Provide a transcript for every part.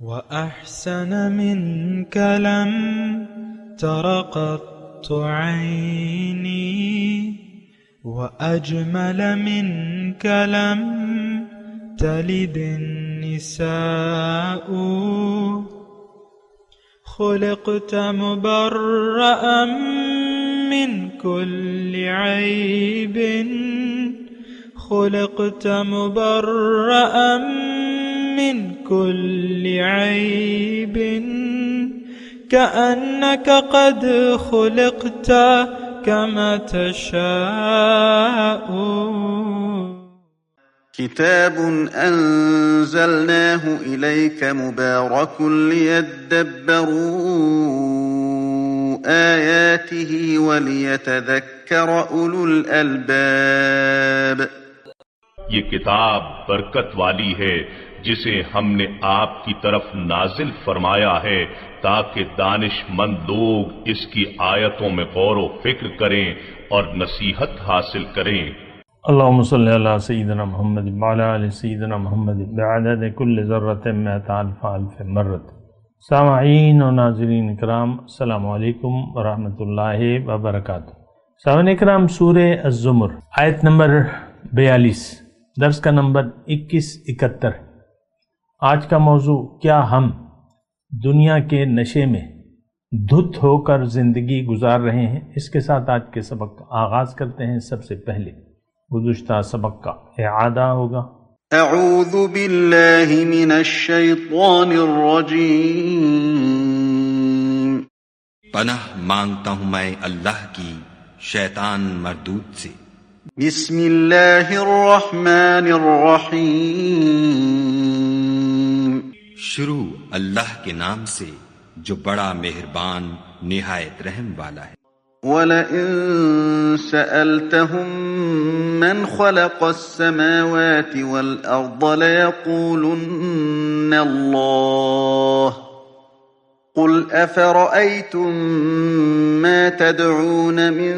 وأحسن منك لم تر قط عيني وأجمل منك لم تلد النساء خلقت مبرأ من كل عيب خلقت مبرأ من كل عيب كأنك قد خلقت كما تشاء. كتاب أنزلناه إليك مبارك ليدبروا آياته وليتذكر أولو الألباب. یہ کتاب برکت والی ہے جسے ہم نے آپ کی طرف نازل فرمایا ہے تاکہ دانش مند لوگ اس کی آیتوں میں غور و فکر کریں اور نصیحت حاصل کریں. اللہم صلی علی سیدنا محمد وعلی آل سیدنا محمد بعدد کل ذرۃ مئۃ الف الف مرۃ. سامعین و ناظرین اکرام، السلام علیکم ورحمۃ اللہ وبرکاتہ. سامعین اکرام، سورہ الزمر آیت نمبر 42، درس کا نمبر 2171. آج کا موضوع، کیا ہم دنیا کے نشے میں دھت ہو کر زندگی گزار رہے ہیں؟ اس کے ساتھ آج کے سبق کا آغاز کرتے ہیں. سب سے پہلے گزشتہ سبق کا اعادہ ہوگا. اعوذ باللہ من الشیطان الرجیم. پناہ مانگتا ہوں میں اللہ کی شیطان مردود سے. بسم اللہ الرحمن الرحیم. شروع اللہ کے نام سے جو بڑا مہربان نہایت رحم والا ہے. وَلَئِن سَأَلْتَهُم مَّنْ خَلَقَ السَّمَاوَاتِ وَالْأَرْضَ لَيَقُولُنَّ اللَّهُ قُلْ أَفَرَأَيْتُم مَّا تَدْعُونَ مِن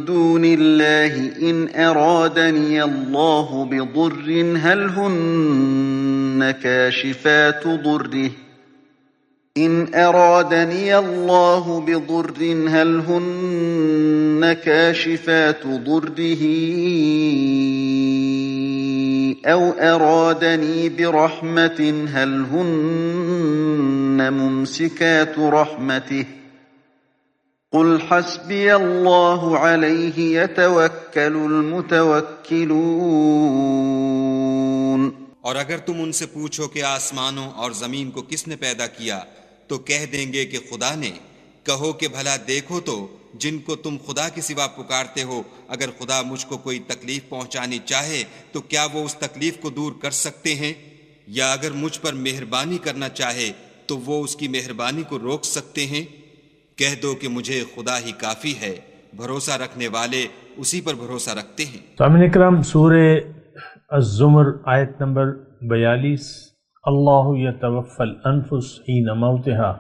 دُونِ اللَّهِ إِنْ أَرَادَنِيَ اللَّهُ بِضُرٍّ هَلْ هُنَّ كَاشِفَاتُ ضُرِّهِ إن أرادني الله بضر هل هن كاشفات ضره أو أرادني برحمة هل هن ممسكات رحمته قل حسبي الله عليه يتوكل المتوكلون. اور اگر تم ان سے پوچھو کہ آسمانوں اور زمین کو کس نے پیدا کیا تو کہہ دیں گے کہ خدا نے. کہو کہ بھلا دیکھو تو جن کو تم خدا کے سوا پکارتے ہو، اگر خدا مجھ کو کوئی تکلیف پہنچانی چاہے تو کیا وہ اس تکلیف کو دور کر سکتے ہیں؟ یا اگر مجھ پر مہربانی کرنا چاہے تو وہ اس کی مہربانی کو روک سکتے ہیں؟ کہہ دو کہ مجھے خدا ہی کافی ہے، بھروسہ رکھنے والے اسی پر بھروسہ رکھتے ہیں. سامعین اکرام، سورہ الزمر آیت نمبر 42. اللہ یتوفی الانفس حین موتہا،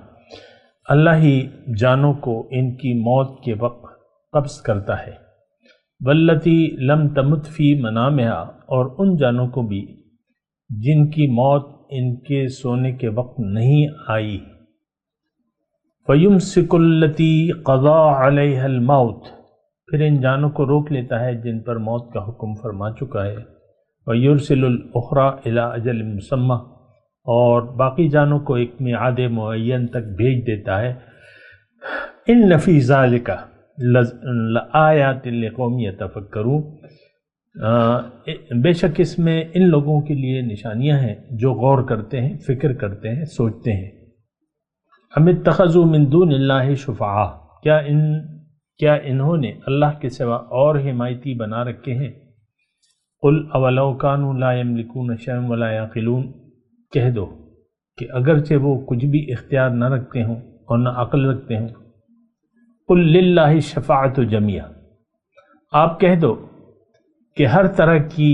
اللہ ہی جانوں کو ان کی موت کے وقت قبض کرتا ہے. واللتی لم تمت فی منامہا، اور ان جانوں کو بھی جن کی موت ان کے سونے کے وقت نہیں آئی. فیمسک التی قضا علیہا الموت، پھر ان جانوں کو روک لیتا ہے جن پر موت کا حکم فرما چکا ہے. وَيُرْسِلُ الْأُخْرَى إِلَىٰ أَجَلٍ مُّسَمًّى، اور باقی جانوں کو ایک میعاد معین تک بھیج دیتا ہے. إِنَّ فِي ذَلِكَ لَآيَاتٍ لِقَوْمٍ يَتَفَكَّرُونَ، بے شک اس میں ان لوگوں کے لیے نشانیاں ہیں جو غور کرتے ہیں، فکر کرتے ہیں، سوچتے ہیں. أَمِ اتَّخَذُوا مِن دُونِ اللَّهِ شُفَعَاءَ، کیا انہوں نے اللہ کے سوا اور حمایتی بنا رکھے ہیں؟ قل اولو کانوا لا یملکون شیئا ولا یعقلون، کہہ دو کہ اگرچہ وہ کچھ بھی اختیار نہ رکھتے ہوں اور نہ عقل رکھتے ہوں. قل للہ الشفاعۃ جمیعا، آپ کہہ دو کہ ہر طرح کی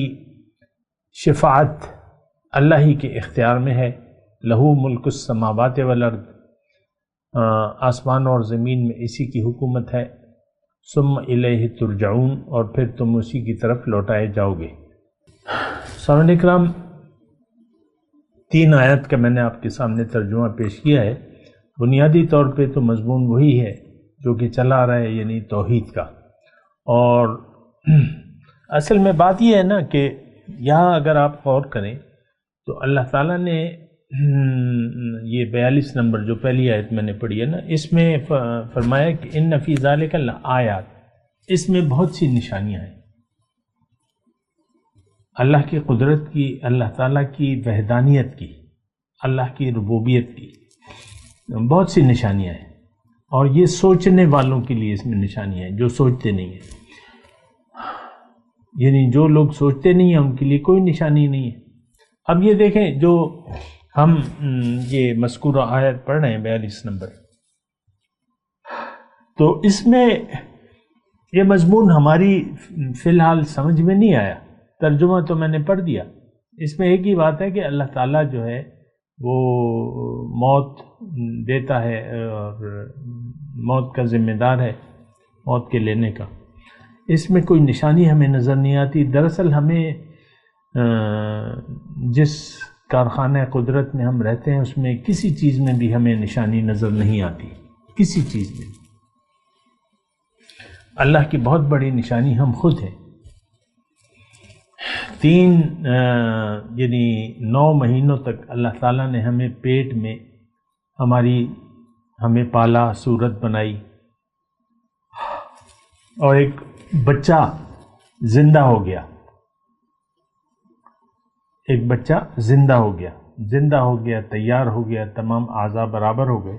شفاعت اللہ ہی کے اختیار میں ہے. لہو ملک السماوات والارض، آسمان اور زمین میں اسی کی حکومت ہے. ثم الیہ ترجعون، اور پھر تم اسی کی طرف لوٹائے جاؤ گے. سامعین اکرام، 3 آیت کا میں نے آپ کے سامنے ترجمہ پیش کیا ہے۔ بنیادی طور پہ تو مضمون وہی ہے جو کہ چلا آ رہا ہے، یعنی توحید کا۔ اور اصل میں بات یہ ہے نا کہ یہاں اگر آپ غور کریں تو اللہ تعالیٰ نے یہ 42 نمبر جو پہلی آیت میں نے پڑھی ہے نا، اس میں فرمایا کہ ان فی ذالک لآیات، اس میں بہت سی نشانیاں ہیں اللہ کی قدرت کی، اللہ تعالیٰ کی وحدانیت کی، اللہ کی ربوبیت کی، بہت سی نشانیاں ہیں۔ اور یہ سوچنے والوں کے لیے اس میں نشانیاں ہیں، جو سوچتے نہیں ہیں، یعنی جو لوگ سوچتے نہیں ہیں ان کے لیے کوئی نشانی نہیں ہے۔ اب یہ دیکھیں، جو ہم یہ مذکورہ آیت پڑھ رہے ہیں 42 نمبر، تو اس میں یہ مضمون ہماری فی الحال سمجھ میں نہیں آیا، ترجمہ تو میں نے پڑھ دیا۔ اس میں ایک ہی بات ہے کہ اللہ تعالیٰ جو ہے وہ موت دیتا ہے اور موت کا ذمہ دار ہے، موت کے لینے کا۔ اس میں کوئی نشانی ہمیں نظر نہیں آتی۔ دراصل ہمیں جس کارخانہ قدرت میں ہم رہتے ہیں اس میں کسی چیز میں بھی ہمیں نشانی نظر نہیں آتی، کسی چیز میں۔ اللہ کی بہت بڑی نشانی ہم خود ہیں۔ 9 مہینوں تک اللہ تعالیٰ نے ہمیں پیٹ میں ہمیں پالا، صورت بنائی، اور ایک بچہ زندہ ہو گیا، ایک بچہ زندہ ہو گیا، تیار ہو گیا، تمام اعضاء برابر ہو گئے۔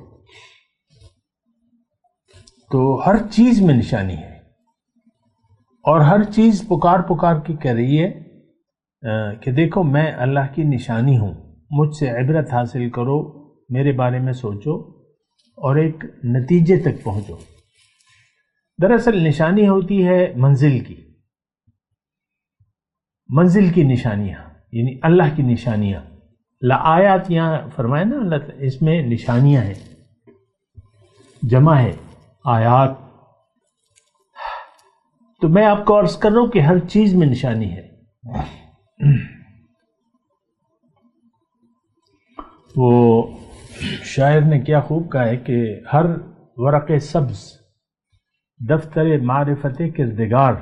تو ہر چیز میں نشانی ہے، اور ہر چیز پکار کے کہہ رہی ہے کہ دیکھو میں اللہ کی نشانی ہوں، مجھ سے عبرت حاصل کرو، میرے بارے میں سوچو اور ایک نتیجے تک پہنچو۔ دراصل نشانی ہوتی ہے منزل کی نشانیاں، یعنی اللہ کی نشانیاں۔ لآیات یہاں فرمائے نا اللہ، اس میں نشانیاں ہیں، جمع ہے آیات۔ تو میں آپ کو عرض کر رہا ہوں کہ ہر چیز میں نشانی ہے۔ وہ شاعر نے کیا خوب کہا ہے کہ ہر ورق سبز دفتر معرفت کردگار،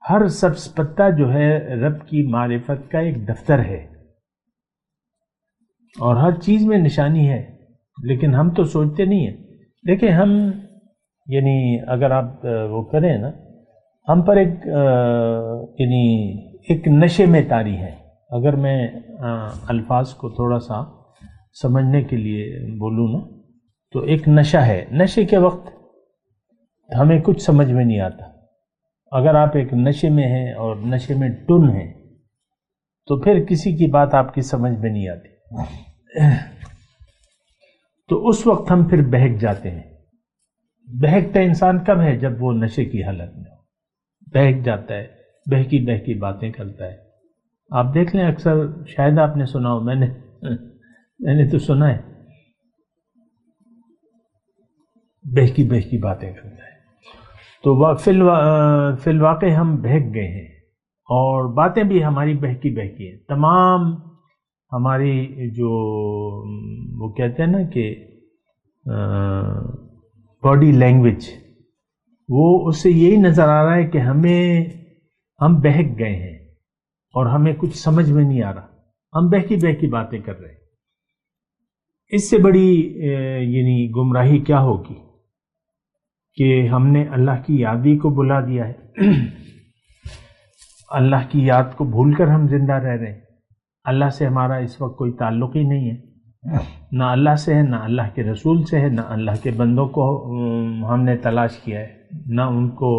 ہر سبز پتا جو ہے رب کی معرفت کا ایک دفتر ہے، اور ہر چیز میں نشانی ہے، لیکن ہم تو سوچتے نہیں ہیں۔ دیکھیں ہم، یعنی اگر آپ وہ کریں نا، ہم پر ایک نشے میں طاری ہے۔ اگر میں الفاظ کو تھوڑا سا سمجھنے کے لیے بولوں نا، تو ایک نشہ ہے، نشے کے وقت ہمیں کچھ سمجھ میں نہیں آتا۔ اگر آپ ایک نشے میں ہیں اور نشے میں ٹن ہیں تو پھر کسی کی بات آپ کی سمجھ میں نہیں آتی، تو اس وقت ہم پھر بہک جاتے ہیں۔ بہکتا انسان کب ہے؟ جب وہ نشے کی حالت میں ہو، بہک جاتا ہے، بہکی باتیں کرتا ہے۔ آپ دیکھ لیں، اکثر شاید آپ نے سنا ہو، میں نے تو سنا ہے، بہکی باتیں کرتا ہے۔ تو فی الواقع ہم بہک گئے ہیں، اور باتیں بھی ہماری بہکی ہیں۔ تمام ہماری جو وہ کہتے ہیں نا کہ باڈی لینگویج، وہ اس سے یہی نظر آ رہا ہے کہ ہم بہک گئے ہیں اور ہمیں کچھ سمجھ میں نہیں آ رہا، ہم بہکی باتیں کر رہے ہیں۔ اس سے بڑی یعنی گمراہی کیا ہوگی کہ ہم نے اللہ کی یادی کو بلا دیا ہے، اللہ کی یاد کو بھول کر ہم زندہ رہ رہے ہیں۔ اللہ سے ہمارا اس وقت کوئی تعلق ہی نہیں ہے، نہ اللہ سے ہے، نہ اللہ کے رسول سے ہے، نہ اللہ کے بندوں کو ہم نے تلاش کیا ہے، نہ ان کو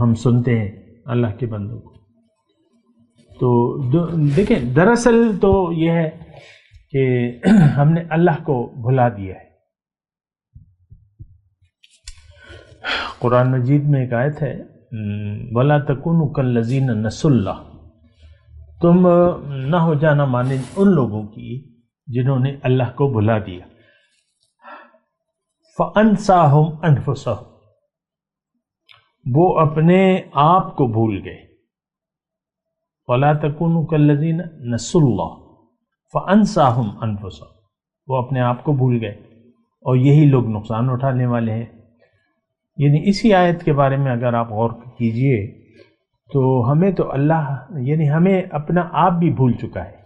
ہم سنتے ہیں اللہ کے بندوں کو۔ تو دیکھیں، دراصل تو یہ ہے کہ ہم نے اللہ کو بھلا دیا ہے۔ قرآن مجید میں ایک آیت ہے، وَلَا تَكُونُوا كَالَّذِينَ نَسُوا اللَّهَ، تم نہ ہو جانا مانند ان لوگوں کی جنہوں نے اللہ کو بھلا دیا۔ فَأَنْسَاهُمْ أَنفُسَهُمْ، وہ اپنے آپ کو بھول گئے۔ وَلَا تَكُونُوا كَالَّذِينَ نَسُوا اللَّهَ، فَأَنْسَاهُمْ أَنفُسَهُمْ، وہ اپنے آپ کو بھول گئے، اور یہی لوگ نقصان اٹھانے والے ہیں۔ یعنی اسی آیت کے بارے میں اگر آپ غور کیجئے تو ہمیں تو اللہ یعنی ہمیں اپنا آپ بھی بھول چکا ہے۔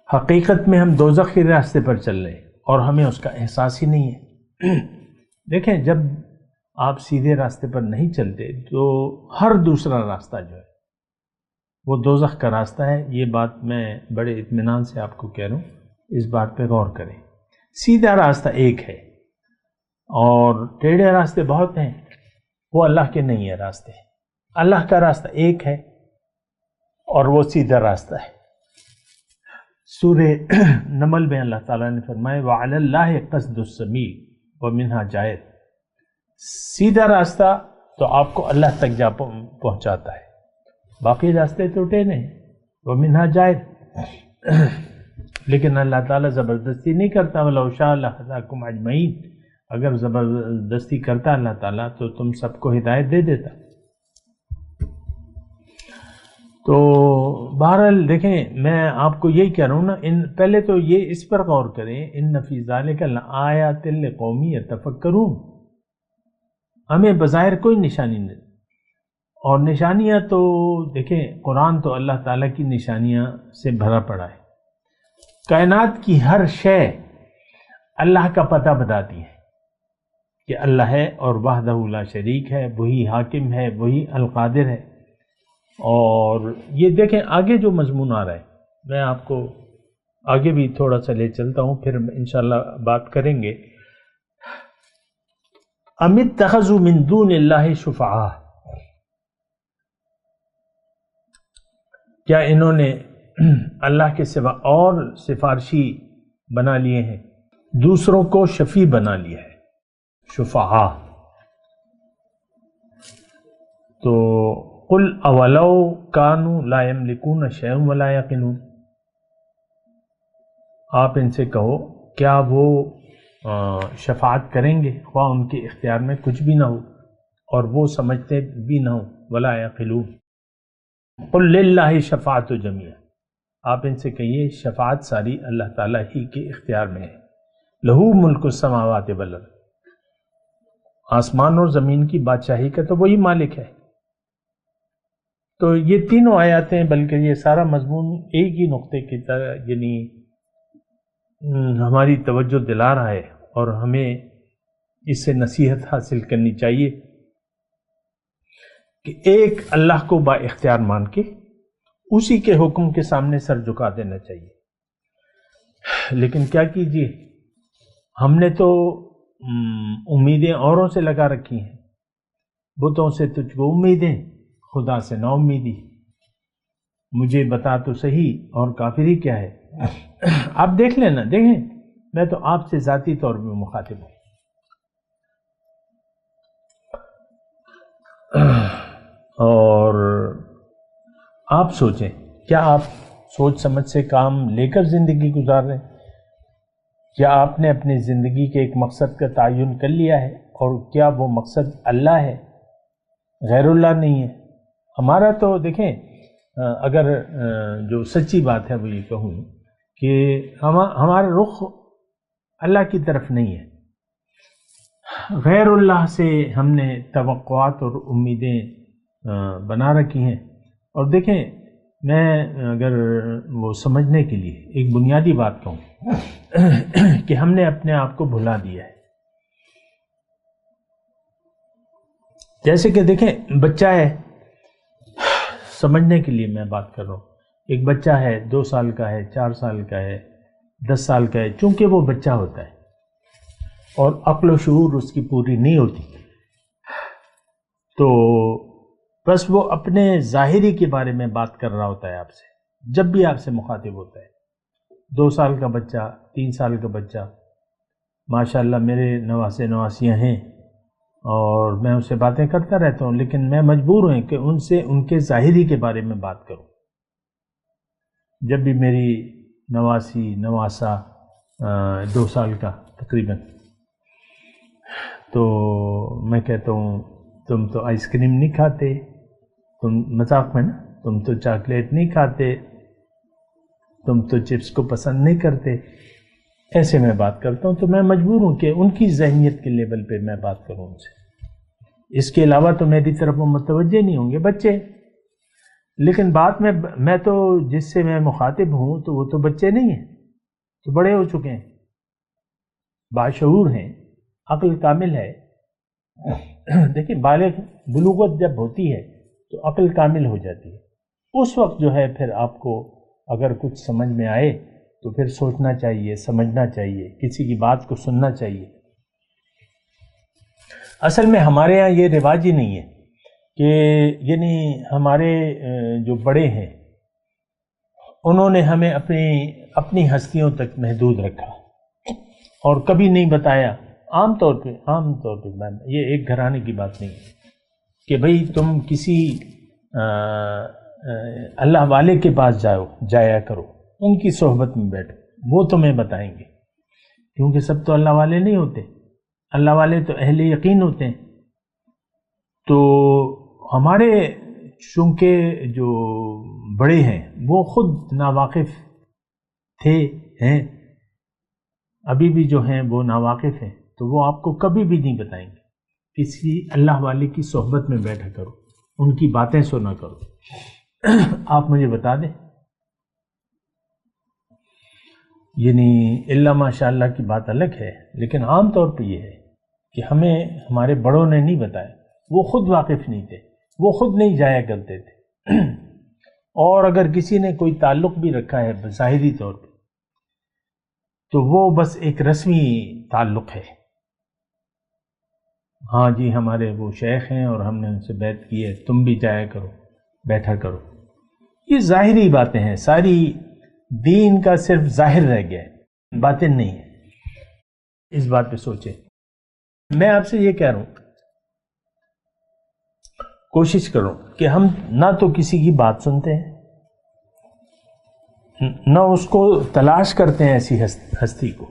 حقیقت میں ہم دوزخ کے راستے پر چل رہے ہیں اور ہمیں اس کا احساس ہی نہیں ہے۔ دیکھیں، جب آپ سیدھے راستے پر نہیں چلتے تو ہر دوسرا راستہ جو ہے وہ دوزخ کا راستہ ہے۔ یہ بات میں بڑے اطمینان سے آپ کو کہہ رہا ہوں، اس بات پہ غور کریں۔ سیدھا راستہ ایک ہے اور ٹیڑھے راستے بہت ہیں، وہ اللہ کے نہیں ہے راستے۔ اللہ کا راستہ ایک ہے اور وہ سیدھا راستہ ہے۔ سورہ نمل میں اللہ تعالیٰ نے فرمایا وَعَلَى اللَّهِ قَصْدُ السَّبِيلِ وَمِنْهَا جَائِرٌ، سیدھا راستہ تو آپ کو اللہ تک جا پہنچاتا ہے، باقی راستے تو ٹیڑھے ہیں، وَمِنْهَا جَائِرٌ، لیکن اللہ تعالیٰ زبردستی نہیں کرتا۔ وَلَوْ شَاءَ لَهَدَاكُمْ أَجْمَعِينَ، اگر زبردستی کرتا اللہ تعالیٰ تو تم سب کو ہدایت دے دیتا۔ تو بہرحال دیکھیں، میں آپ کو یہی کہہ رہا ہوں نا، پہلے تو یہ اس پر غور کریں، ان فی ذالک لآیات لقوم یتفکرون، ہمیں بظاہر کوئی نشانی نہیں، اور نشانیاں تو دیکھیں قرآن تو اللہ تعالیٰ کی نشانیاں سے بھرا پڑا ہے۔ کائنات کی ہر شے اللہ کا پتہ بتاتی ہے کہ اللہ ہے اور وحدہ لا شریک ہے، وہی حاکم ہے، وہی القادر ہے۔ اور یہ دیکھیں آگے جو مضمون آ رہا ہے، میں آپ کو آگے بھی تھوڑا سا لے چلتا ہوں، پھر انشاءاللہ بات کریں گے۔ ام اتخذوا من دون اللہ شفعاء، کیا انہوں نے اللہ کے سوا اور سفارشی بنا لیے ہیں، دوسروں کو شفیع بنا لیا ہے، شفعاء۔ تو قل اولو کانوا لا یملکون شیئا ولا یعقلون، آپ ان سے کہو کیا وہ شفاعت کریں گے خواہ ان کے اختیار میں کچھ بھی نہ ہو اور وہ سمجھتے بھی نہ ہو، ولا یعقلون۔ قل للہ شفاعت جمیعا، آپ ان سے کہیے شفاعت ساری اللہ تعالیٰ ہی کے اختیار میں ہے۔ لہو ملک السماوات والارض، آسمان اور زمین کی بادشاہی کا تو وہی مالک ہے۔ تو یہ تینوں آیاتیں، بلکہ یہ سارا مضمون ایک ہی نقطے کی طرح یعنی ہماری توجہ دلا رہا ہے، اور ہمیں اس سے نصیحت حاصل کرنی چاہیے کہ ایک اللہ کو با اختیار مان کے اسی کے حکم کے سامنے سر جھکا دینا چاہیے۔ لیکن کیا کیجیے، ہم نے تو امیدیں اوروں سے لگا رکھی ہیں، بتوں سے تجھ کو امیدیں، خدا سے نا امیدی، مجھے بتا تو صحیح اور کافری کیا ہے۔ آپ دیکھ لینا، دیکھیں میں تو آپ سے ذاتی طور پہ مخاطب ہوں۔ اور آپ سوچیں، کیا آپ سوچ سمجھ سے کام لے کر زندگی گزار رہے ہیں؟ کیا آپ نے اپنی زندگی کے ایک مقصد کا تعین کر لیا ہے، اور کیا وہ مقصد اللہ ہے، غیر اللہ نہیں ہے؟ ہمارا تو دیکھیں، اگر جو سچی بات ہے وہ یہ کہوں کہ ہمارا رخ اللہ کی طرف نہیں ہے، غیر اللہ سے ہم نے توقعات اور امیدیں بنا رکھی ہیں۔ اور دیکھیں، میں اگر وہ سمجھنے کے لیے ایک بنیادی بات کہوں کہ ہم نے اپنے آپ کو بھلا دیا ہے۔ جیسے کہ دیکھیں، بچہ ہے، سمجھنے کے لیے میں بات کر رہا ہوں، ایک بچہ ہے 2 سال کا ہے، 4 سال کا ہے، 10 سال کا ہے، چونکہ وہ بچہ ہوتا ہے اور عقل و شعور اس کی پوری نہیں ہوتی، تو بس وہ اپنے ظاہری کے بارے میں بات کر رہا ہوتا ہے آپ سے، جب بھی آپ سے مخاطب ہوتا ہے۔ 2 سال کا بچہ، 3 سال کا بچہ، ماشاءاللہ میرے نواسے نواسیاں ہیں اور میں ان سے باتیں کرتا رہتا ہوں، لیکن میں مجبور ہوں کہ ان سے ان کے ظاہری کے بارے میں بات کروں۔ جب بھی میری نواسی نواسا 2 سال کا تقریباً، تو میں کہتا ہوں تم تو آئس کریم نہیں کھاتے، تم مذاق میں نا، تم تو چاکلیٹ نہیں کھاتے، تم تو چپس کو پسند نہیں کرتے. ایسے میں بات کرتا ہوں تو میں مجبور ہوں کہ ان کی ذہنیت کے لیول پہ میں بات کروں ان سے. اس کے علاوہ تو میری طرف وہ متوجہ نہیں ہوں گے بچے. لیکن بات میں تو جس سے میں مخاطب ہوں تو وہ تو بچے نہیں ہیں، تو بڑے ہو چکے ہیں، باشعور ہیں، عقل کامل ہے. دیکھیں بالغ بلوغت جب ہوتی ہے تو عقل کامل ہو جاتی ہے. اس وقت جو ہے پھر آپ کو اگر کچھ سمجھ میں آئے تو پھر سوچنا چاہیے، سمجھنا چاہیے، کسی کی بات کو سننا چاہیے. اصل میں ہمارے یہاں یہ رواج ہی نہیں ہے کہ یعنی ہمارے جو بڑے ہیں انہوں نے ہمیں اپنی ہستیوں تک محدود رکھا اور کبھی نہیں بتایا. عام طور پہ یہ ایک گھرانے کی بات نہیں ہے کہ بھئی تم کسی اللہ والے کے پاس جایا کرو، ان کی صحبت میں بیٹھو، وہ تمہیں بتائیں گے. کیونکہ سب تو اللہ والے نہیں ہوتے، اللہ والے تو اہل یقین ہوتے ہیں. تو ہمارے چونکہ جو بڑے ہیں وہ خود ناواقف تھے، ہیں، ابھی بھی جو ہیں وہ ناواقف ہیں، تو وہ آپ کو کبھی بھی نہیں بتائیں گے. کسی اللہ والے کی صحبت میں بیٹھا کرو، ان کی باتیں سنا کرو. آپ مجھے بتا دیں، یعنی اللہ ماشاء اللہ کی بات الگ ہے، لیکن عام طور پہ یہ ہے کہ ہمیں ہمارے بڑوں نے نہیں بتایا. وہ خود واقف نہیں تھے، وہ خود نہیں جایا کرتے تھے. اور اگر کسی نے کوئی تعلق بھی رکھا ہے ظاہری طور پہ تو وہ بس ایک رسمی تعلق ہے. ہاں جی ہمارے وہ شیخ ہیں اور ہم نے ان سے بیعت کی ہے، تم بھی جایا کرو، بیٹھا کرو. یہ ظاہری باتیں ہیں، ساری دین کا صرف ظاہر رہ گیا ہے، باطن نہیں ہے. اس بات پہ سوچیں. میں آپ سے یہ کہہ رہا ہوں، کوشش کرو کہ ہم نہ تو کسی کی بات سنتے ہیں، نہ اس کو تلاش کرتے ہیں ایسی ہستی کو.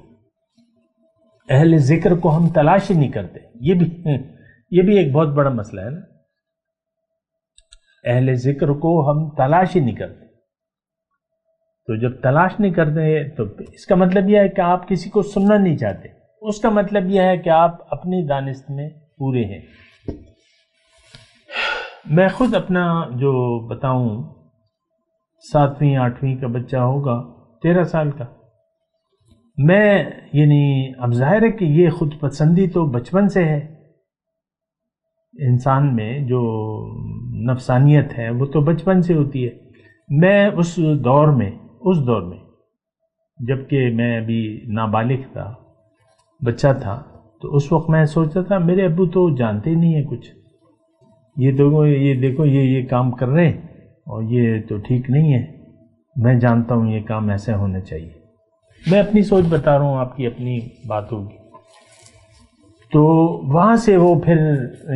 اہل ذکر کو ہم تلاش ہی نہیں کرتے. یہ بھی ایک بہت بڑا مسئلہ ہے نا. اہل ذکر کو ہم تلاش ہی نہیں کرتے. تو جب تلاش نہیں کرتے تو اس کا مطلب یہ ہے کہ آپ کسی کو سننا نہیں چاہتے. اس کا مطلب یہ ہے کہ آپ اپنی دانست میں پورے ہیں. میں خود اپنا جو بتاؤں، 7ویں 8ویں کا بچہ ہوگا، 13 سال کا. میں یعنی اب ظاہر ہے کہ یہ خود پسندی تو بچپن سے ہے انسان میں، جو نفسانیت ہے وہ تو بچپن سے ہوتی ہے. میں اس دور میں جب کہ میں ابھی نابالغ تھا، بچہ تھا، تو اس وقت میں سوچتا تھا میرے ابو تو جانتے ہی نہیں ہیں کچھ. یہ دیکھو یہ کام کر رہے ہیں اور یہ تو ٹھیک نہیں ہے. میں جانتا ہوں یہ کام ایسے ہونا چاہیے. میں اپنی سوچ بتا رہا ہوں، آپ کی اپنی بات ہوگی. تو وہاں سے وہ پھر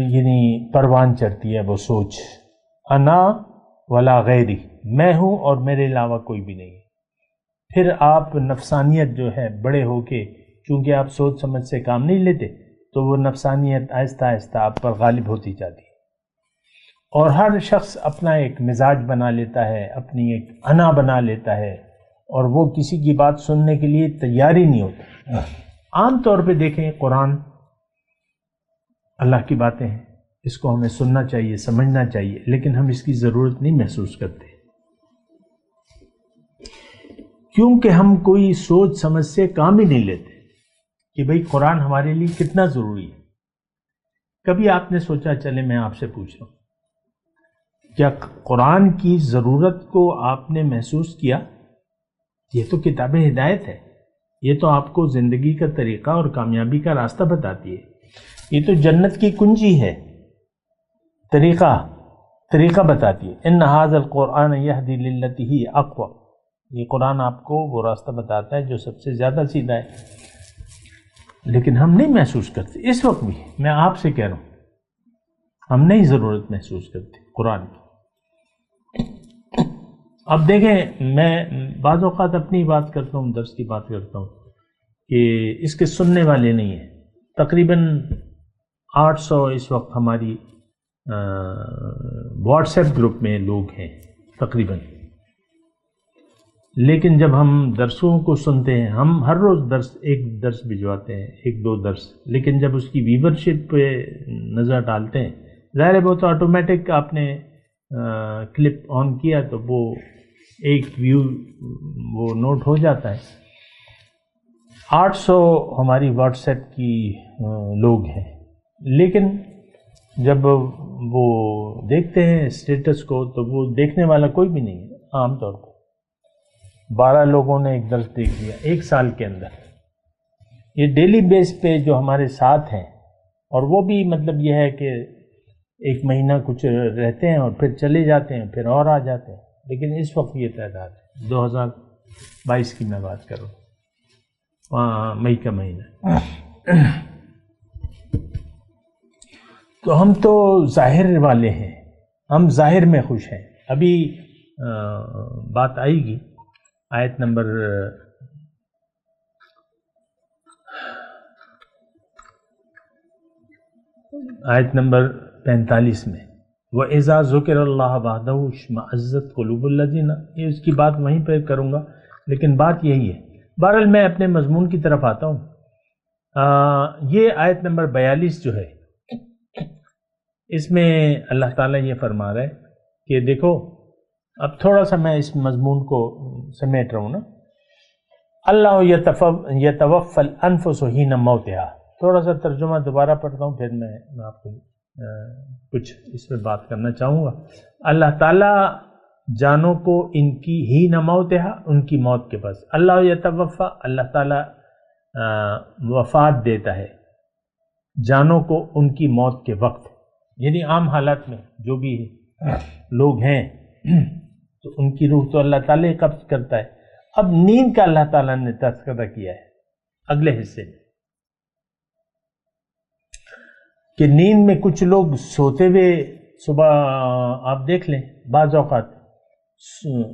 یعنی پروان چڑھتی ہے وہ سوچ، انا ولا غیری، میں ہوں اور میرے علاوہ کوئی بھی نہیں. پھر آپ نفسانیت جو ہے بڑے ہو کے، چونکہ آپ سوچ سمجھ سے کام نہیں لیتے، تو وہ نفسانیت آہستہ آہستہ آپ پر غالب ہوتی جاتی ہے. اور ہر شخص اپنا ایک مزاج بنا لیتا ہے، اپنی ایک انا بنا لیتا ہے، اور وہ کسی کی بات سننے کے لیے تیار ہی نہیں ہوتا. عام طور پہ دیکھیں، قرآن اللہ کی باتیں ہیں، اس کو ہمیں سننا چاہیے، سمجھنا چاہیے، لیکن ہم اس کی ضرورت نہیں محسوس کرتے، کیونکہ ہم کوئی سوچ سمجھ سے کام ہی نہیں لیتے کہ بھئی قرآن ہمارے لیے کتنا ضروری ہے. کبھی آپ نے سوچا، چلے میں آپ سے پوچھ رہا ہوں، کیا قرآن کی ضرورت کو آپ نے محسوس کیا؟ یہ تو کتاب ہدایت ہے، یہ تو آپ کو زندگی کا طریقہ اور کامیابی کا راستہ بتاتی ہے. یہ تو جنت کی کنجی ہے، طریقہ بتاتی ہے. ان ھذا القرآن یہدی للتی ہی اقوم. یہ قرآن آپ کو وہ راستہ بتاتا ہے جو سب سے زیادہ سیدھا ہے، لیکن ہم نہیں محسوس کرتے. اس وقت بھی میں آپ سے کہہ رہا ہوں، ہم نہیں ضرورت محسوس کرتے قرآن کی. اب دیکھیں، میں بعض اوقات اپنی بات کرتا ہوں، درس کی بات کرتا ہوں کہ اس کے سننے والے نہیں ہیں. تقریباً 800 اس وقت ہماری واٹس ایپ گروپ میں لوگ ہیں تقریباً. لیکن جب ہم درسوں کو سنتے ہیں، ہم ہر روز ایک درس بھجواتے ہیں، 1-2 درس، لیکن جب اس کی ویورشپ پہ نظر ڈالتے ہیں، ظاہر ہے وہ تو آٹومیٹک آپ نے کلپ آن کیا تو وہ ایک ویو وہ نوٹ ہو جاتا ہے. 800 ہماری واٹس ایپ کی لوگ ہیں، لیکن جب وہ دیکھتے ہیں اسٹیٹس کو تو وہ دیکھنے والا کوئی بھی نہیں ہے. عام طور پر 12 لوگوں نے ایک درس دیکھ لیا 1 سال کے اندر. یہ ڈیلی بیس پہ جو ہمارے ساتھ ہیں، اور وہ بھی مطلب یہ ہے کہ 1 مہینہ کچھ رہتے ہیں اور پھر چلے جاتے ہیں، پھر اور آ جاتے ہیں. لیکن اس وقت یہ تعداد ہے 2022 کی میں بات کروں، مئی کا مہینہ. تو ہم تو ظاہر والے ہیں، ہم ظاہر میں خوش ہیں. ابھی بات آئے گی آیت نمبر 45 میں، وَإِذَا ذُكِرَ اللَّهُ وَحْدَهُ اشْمَأَزَّتْ قُلُوبُ الَّذِينَ. یہ اس کی بات وہیں پہ کروں گا، لیکن بات یہی ہے. بہرحال میں اپنے مضمون کی طرف آتا ہوں. یہ آیت نمبر 42 جو ہے، اس میں اللہ تعالیٰ یہ فرما رہا ہے کہ دیکھو، اب تھوڑا سا میں اس مضمون کو سمیٹ رہا ہوں نا. اللہ یتوفی الانفس حین موتہا. تھوڑا سا ترجمہ دوبارہ پڑھتا ہوں، پھر میں آپ کو کچھ اس پہ بات کرنا چاہوں گا. اللہ تعالیٰ جانوں کو ان کی حین موتہا، ان کی موت کے پاس. اللہ یتوفی، اللہ تعالیٰ وفات دیتا ہے جانوں کو ان کی موت کے وقت. یعنی عام حالات میں جو بھی لوگ ہیں تو ان کی روح تو اللہ تعالیٰ قبض کرتا ہے. اب نیند کا اللہ تعالیٰ نے تذکرہ کیا ہے اگلے حصے میں، کہ نیند میں کچھ لوگ سوتے ہوئے صبح آپ دیکھ لیں، بعض اوقات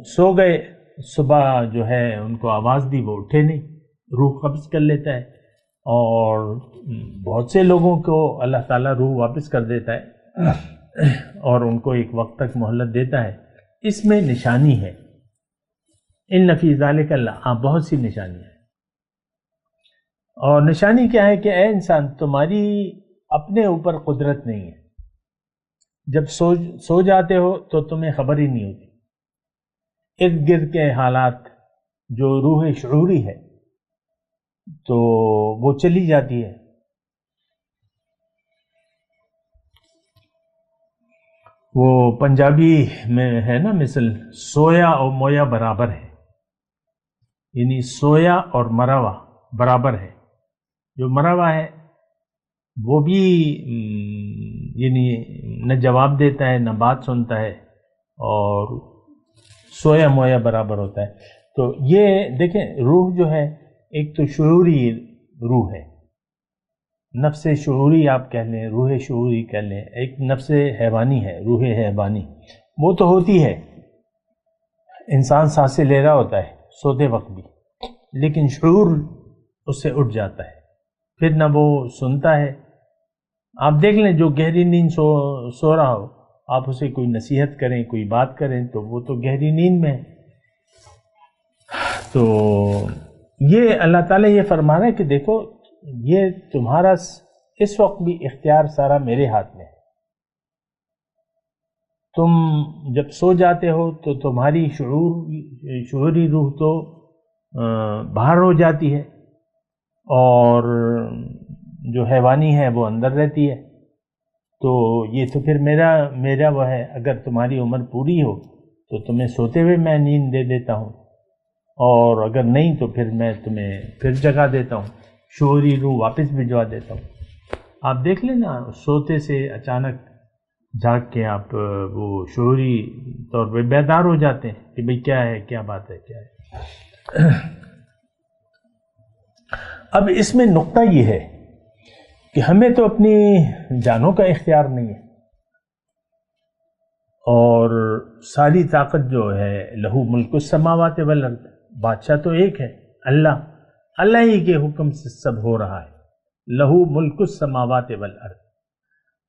سو گئے، صبح جو ہے ان کو آواز دی، وہ اٹھے نہیں، روح قبض کر لیتا ہے. اور بہت سے لوگوں کو اللہ تعالیٰ روح واپس کر دیتا ہے اور ان کو ایک وقت تک مہلت دیتا ہے. اس میں نشانی ہے. ان فی ذالک اللہ، بہت سی نشانی ہے. اور نشانی کیا ہے کہ اے انسان، تمہاری اپنے اوپر قدرت نہیں ہے. جب سو جاتے ہو تو تمہیں خبر ہی نہیں ہوتی. ارد گرد کے حالات، جو روح شعوری ہے تو وہ چلی جاتی ہے. وہ پنجابی میں ہے نا مثل، سویا اور مویا برابر ہے. یعنی سویا اور مراوا برابر ہے. جو مراوا ہے وہ بھی یعنی نہ جواب دیتا ہے نہ بات سنتا ہے، اور سویا مویا برابر ہوتا ہے. تو یہ دیکھیں، روح جو ہے ایک تو شعوری روح ہے، نفس شعوری آپ کہہ لیں، روح شعوری کہہ لیں. ایک نفس حیوانی ہے، روح حیوانی، وہ تو ہوتی ہے. انسان سانسیں لے رہا ہوتا ہے سوتے وقت بھی، لیکن شعور اس سے اٹھ جاتا ہے، پھر نہ وہ سنتا ہے. آپ دیکھ لیں جو گہری نیند سو رہا ہو، آپ اسے کوئی نصیحت کریں، کوئی بات کریں تو وہ تو گہری نیند میں ہے. تو یہ اللہ تعالیٰ یہ فرما رہا ہے کہ دیکھو، یہ تمہارا اس وقت بھی اختیار سارا میرے ہاتھ میں ہے. تم جب سو جاتے ہو تو تمہاری شعوری روح تو باہر ہو جاتی ہے، اور جو حیوانی ہے وہ اندر رہتی ہے. تو یہ تو پھر میرا وہ ہے. اگر تمہاری عمر پوری ہو تو تمہیں سوتے ہوئے میں نیند دے دیتا ہوں، اور اگر نہیں تو پھر میں تمہیں پھر جگا دیتا ہوں، شعوری روح واپس بھجوا دیتا ہوں. آپ دیکھ لیں نا، سوتے سے اچانک جاگ کے آپ وہ شعوری طور پہ بیدار ہو جاتے ہیں کہ بھئی کیا ہے، کیا بات ہے، کیا ہے. اب اس میں نقطہ یہ ہے کہ ہمیں تو اپنی جانوں کا اختیار نہیں ہے، اور ساری طاقت جو ہے لہو ملک السماوات والارض، بادشاہ تو ایک ہے، اللہ ہی کے حکم سے سب ہو رہا ہے. لہو ملک السماوات والارض،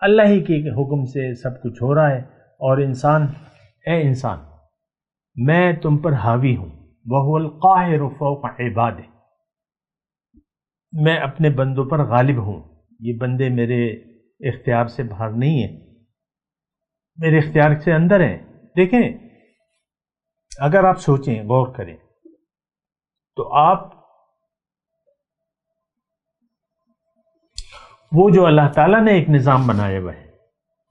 اللہ ہی کے حکم سے سب کچھ ہو رہا ہے. اور انسان، اے انسان، میں تم پر حاوی ہوں، وَهُوَ الْقَاهِرُ فَوْقَ عِبَادِهِ، میں اپنے بندوں پر غالب ہوں، یہ بندے میرے اختیار سے باہر نہیں ہیں، میرے اختیار سے اندر ہیں۔ دیکھیں، اگر آپ سوچیں، غور کریں، تو آپ وہ جو اللہ تعالیٰ نے ایک نظام بنایا ہوا ہے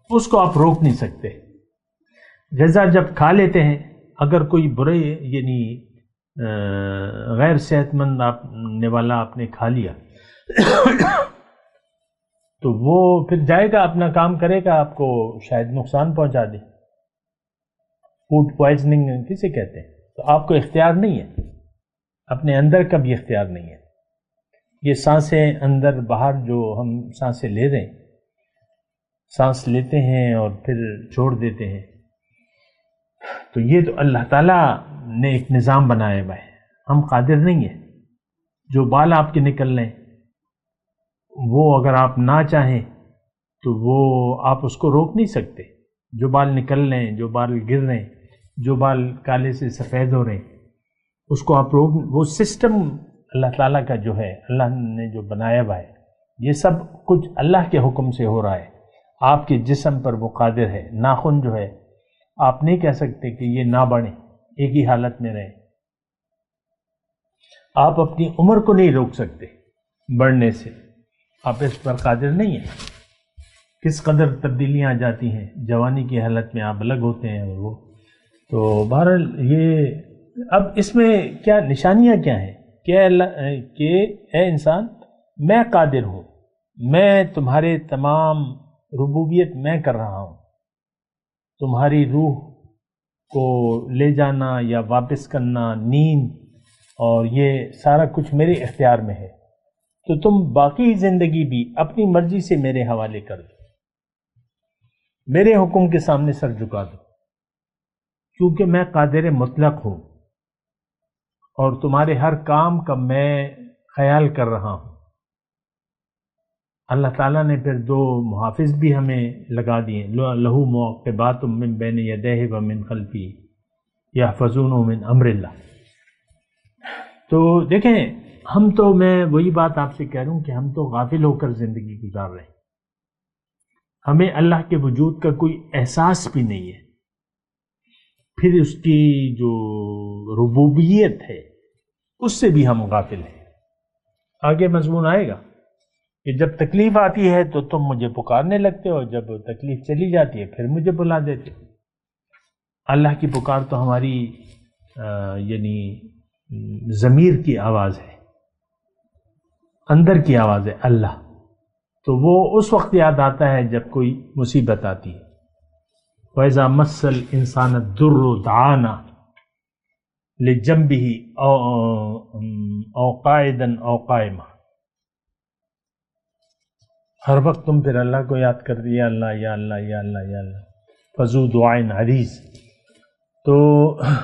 اس کو آپ روک نہیں سکتے۔ غذا جب کھا لیتے ہیں، اگر کوئی برے یعنی غیر صحت مند والا آپ نے کھا لیا تو وہ پھر جائے گا، اپنا کام کرے گا، آپ کو شاید نقصان پہنچا دے۔ فوڈ پوائزننگ کسے کہتے ہیں؟ تو آپ کو اختیار نہیں ہے، اپنے اندر کا بھی اختیار نہیں ہے۔ یہ سانسیں اندر باہر جو ہم سانسیں لے رہے ہیں، سانس لیتے ہیں اور پھر چھوڑ دیتے ہیں، تو یہ تو اللہ تعالیٰ نے ایک نظام بنایا ہوا ہے، ہم قادر نہیں ہیں۔ جو بال آپ کے نکل رہے ہیں وہ اگر آپ نہ چاہیں تو وہ آپ اس کو روک نہیں سکتے۔ جو بال نکل رہے ہیں، جو بال گر رہے ہیں، جو بال کالے سے سفید ہو رہے ہیں، اس کو آپ روک، وہ سسٹم اللہ تعالیٰ کا جو ہے، اللہ نے جو بنایا ہوا ہے، یہ سب کچھ اللہ کے حکم سے ہو رہا ہے۔ آپ کے جسم پر وہ قادر ہے۔ ناخن جو ہے، آپ نہیں کہہ سکتے کہ یہ نہ بڑھیں، ایک ہی حالت میں رہیں۔ آپ اپنی عمر کو نہیں روک سکتے بڑھنے سے، آپ اس پر قادر نہیں ہیں۔ کس قدر تبدیلیاں آ جاتی ہیں، جوانی کی حالت میں آپ الگ ہوتے ہیں، اور وہ تو بہرحال یہ اب اس میں کیا نشانیاں کیا ہیں کہ اے انسان، میں قادر ہوں، میں تمہارے تمام ربوبیت میں کر رہا ہوں، تمہاری روح کو لے جانا یا واپس کرنا، نیند اور یہ سارا کچھ میرے اختیار میں ہے، تو تم باقی زندگی بھی اپنی مرضی سے میرے حوالے کر دو، میرے حکم کے سامنے سر جھکا دو، کیونکہ میں قادر مطلق ہوں اور تمہارے ہر کام کا میں خیال کر رہا ہوں۔ اللہ تعالیٰ نے پھر دو محافظ بھی ہمیں لگا دیے، لہو معقبات من بین یدیہ ومن خلفہ یحفظونہ من امر اللہ۔ تو دیکھیں، ہم تو، میں وہی بات آپ سے کہہ رہا ہوں کہ ہم تو غافل ہو کر زندگی گزار رہے ہیں، ہمیں اللہ کے وجود کا کوئی احساس بھی نہیں ہے، پھر اس کی جو ربوبیت ہے اس سے بھی ہم غافل ہیں۔ آگے مضمون آئے گا کہ جب تکلیف آتی ہے تو تم مجھے پکارنے لگتے ہو، جب تکلیف چلی جاتی ہے پھر مجھے بلا دیتے ہو۔ اللہ کی پکار تو ہماری یعنی ضمیر کی آواز ہے، اندر کی آواز ہے اللہ، تو وہ اس وقت یاد آتا ہے جب کوئی مصیبت آتی ہے۔ وَإِذَا مَسَّ الْإِنسَانَ الضُّرُّ دَعَانَا لِجَنبِهِ أَوْ قَاعِدًا أَوْ قَائِمًا۔ ہر وقت تم پھر اللہ کو یاد کر دیا، اللہ یا اللہ یا اللہ یا اللہ، فذو دعائن عریض۔ تو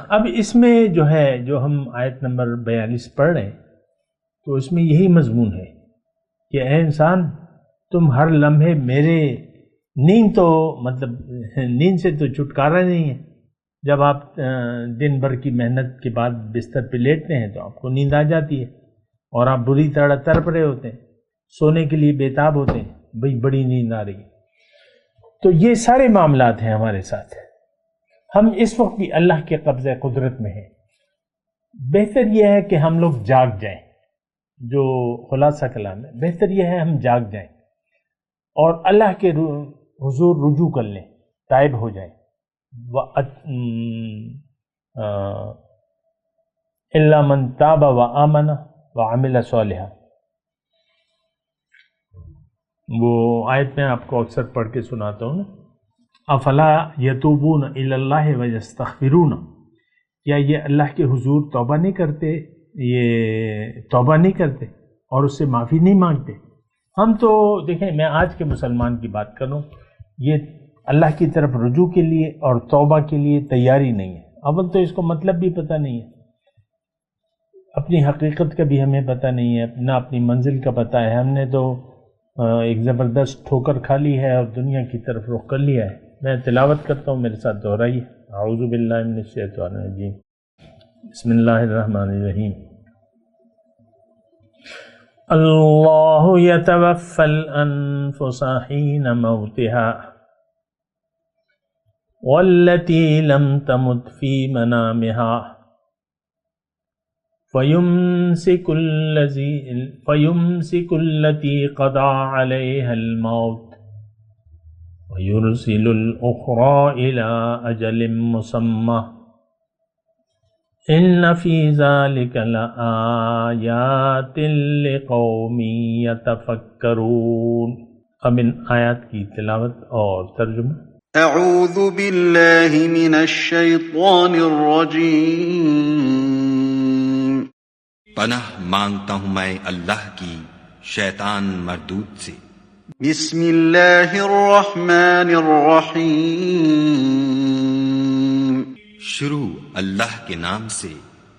اب اس میں جو ہے، جو ہم آیت نمبر 42 پڑھ رہے ہیں، تو اس میں یہی مضمون ہے کہ اے انسان، تم ہر لمحے میرے، نیند تو مطلب نیند سے تو چھٹکارا نہیں ہے۔ جب آپ دن بھر کی محنت کے بعد بستر پہ لیٹتے ہیں تو آپ کو نیند آ جاتی ہے اور آپ بری طرح تڑپ رہے ہوتے ہیں، سونے کے لیے بےتاب ہوتے ہیں، بھئی بڑی نیند آ رہی ہے۔ تو یہ سارے معاملات ہیں ہمارے ساتھ، ہم اس وقت بھی اللہ کے قبضہ قدرت میں ہیں۔ بہتر یہ ہے کہ ہم لوگ جاگ جائیں، جو خلاصہ کلام ہے، بہتر یہ ہے ہم جاگ جائیں اور اللہ کے حضور رجوع کر لیں، تائب ہو جائیں۔ إِلَّا مَن تَابَ وَآمَنَ وَعَمِلَ صَالِحًا، وہ آیت میں آپ کو اکثر پڑھ کے سناتا ہوں نا، افلا یتوبون الی اللہ ویستغفرون، کیا یہ اللہ کے حضور توبہ نہیں کرتے، یہ توبہ نہیں کرتے اور اس سے معافی نہیں مانگتے؟ ہم تو دیکھیں، میں آج کے مسلمان کی بات کر رہا ہوں، یہ اللہ کی طرف رجوع کے لیے اور توبہ کے لیے تیاری نہیں ہے۔ اول تو اس کو مطلب بھی پتہ نہیں ہے، اپنی حقیقت کا بھی ہمیں پتہ نہیں ہے، نہ اپنی منزل کا پتہ ہے۔ ہم نے تو ایک زبردست ٹھوکر کھا لی ہے اور دنیا کی طرف رخ کر لیا ہے، میں تلاوت کرتا ہوں، میرے ساتھ دہرائیے۔ اعوذ باللہ من الشیطان الرجیم، بسم اللہ الرحمن الرحیم۔ اللہ یتوفی الانفس حین موتها والتی لم تمت فی منامها فیمسک التی قضى علیها الموت وَيُرْسِلُ الْأُخْرَى إِلَىٰ أَجَلٍ مُّسَمًّى إِنَّ فِي ذَلِكَ لَآيَاتٍ لِقَوْمٍ يَتَفَكَّرُونَ۔ اب ان آیات کی تلاوت اور ترجمہ۔ اعوذ باللہ من الشیطان الرجیم۔ پناہ مانگتا ہوں میں اللہ کی شیطان مردود سے۔ بسم اللہ الرحمن الرحیم۔ شروع اللہ کے نام سے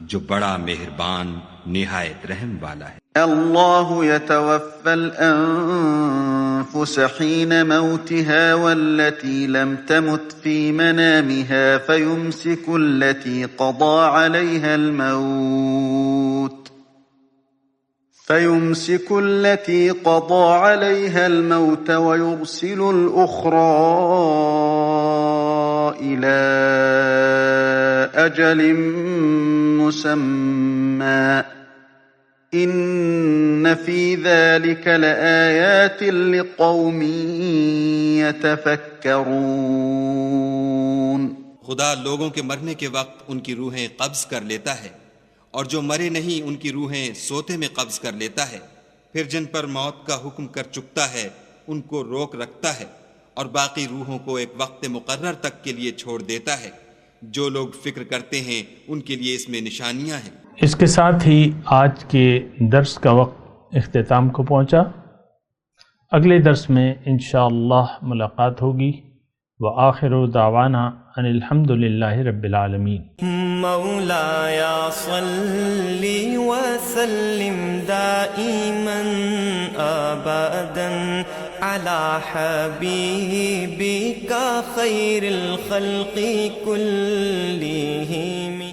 جو بڑا مہربان نہایت رحم والا ہے۔ اللہ یتوفی الانفس حین موتها والتی لم تمت فی منامها فیمسک التی قضى علیها الموت ويرسل الأخرى إلى أجل مسمى إن في ذلك لآيات لقوم يتفكرون۔ خدا لوگوں کے مرنے کے وقت ان کی روحیں قبض کر لیتا ہے، اور جو مرے نہیں ان کی روحیں سوتے میں قبض کر لیتا ہے، پھر جن پر موت کا حکم کر چکتا ہے ان کو روک رکھتا ہے، اور باقی روحوں کو ایک وقت مقرر تک کے لیے چھوڑ دیتا ہے۔ جو لوگ فکر کرتے ہیں ان کے لیے اس میں نشانیاں ہیں۔ اس کے ساتھ ہی آج کے درس کا وقت اختتام کو پہنچا۔ اگلے درس میں انشاءاللہ ملاقات ہوگی۔ وآخر دعوانا ان الحمد للہ رب العالمین۔ مولاي صل وسلم دائما ابدا على حبيبك خير الخلق كلهم۔